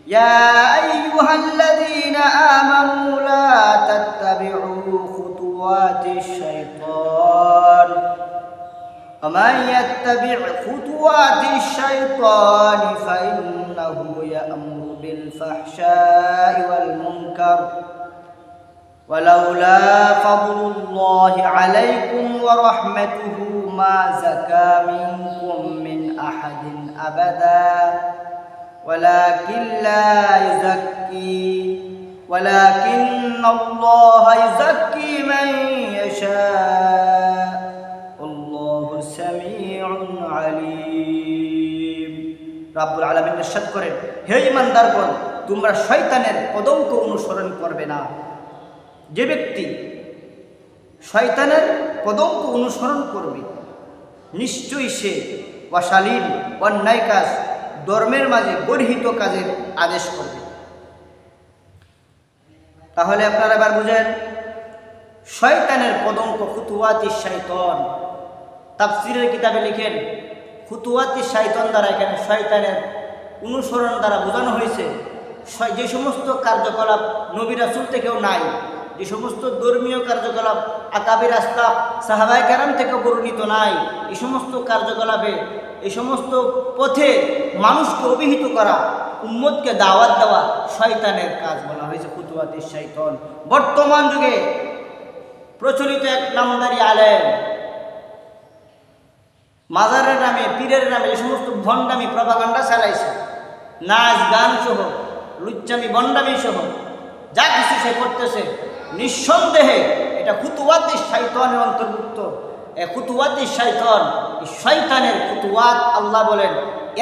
يا أيها الذين آمنوا لا تتبعوا خطوات الشيطان ومن يتبع خطوات الشيطان فإنه يأمر بالفحشاء والمنكر ولولا فضل الله عليكم ورحمته ما زكى منكم من أحد أبدا ولكن الله يزكي من يشاء والله سميع عليم রব্বুল আলামিন ইরশাদ করেন, হে ঈমানদারগণ, তোমরা শয়তানের পদঙ্ক অনুসরণ করবে না। যে ব্যক্তি শয়তানের পদঙ্ক অনুসরণ করবে নিশ্চয়ই সে অশালীন, অন্যায় কাজ, ধর্মের মাঝে গর্হিত কাজের আদেশ করবে। তাহলে আপনারা এবার বুঝেন শয়তানের পদঙ্ক খুতুওয়াতি শাইতান। তাফসীরের কিতাবে লিখেন খুতুওয়াতি শাইতান দ্বারা এখানে শয়তানের অনুসরণ দ্বারা বোঝানো হয়েছে যে সমস্ত কার্যকলাপ নবী রাসূল থেকেও নাই, যে সমস্ত ধর্মীয় কার্যকলাপ আকাবির আসলাফ সাহাবায়ে কেরাম থেকে বর্ণিত নাই, এই সমস্ত কার্যকলাপে এই সমস্ত পথে মানুষকে অভিহিত করা, উম্মতকে দাওয়াত দেওয়া শয়তানের কাজ বলা হয়েছে খুতুওয়াতি শাইতান। বর্তমান যুগে প্রচলিত এক নামধারী আলেম মাজারের নামে, পীরের নামে যে সমস্ত ভণ্ডামি প্রপাগান্ডা চালাইছে, নাচ গান সহ, লুচ্চামি ভণ্ডামি সহ যা কিছু সে করতেছে, নিঃসন্দেহে এটা খুতুওয়াতি শাইতানের অন্তর্ভুক্ত। খুতুওয়াতি শাইতান, শয়তানের খুতুওয়াত আল্লাহ বলেন,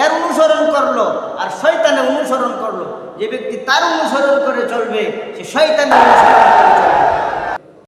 এর অনুসরণ করলো আর শয়তানের অনুসরণ করলো। যে ব্যক্তি তার অনুসরণ করে চলবে সে শয়তানের অনুসরণ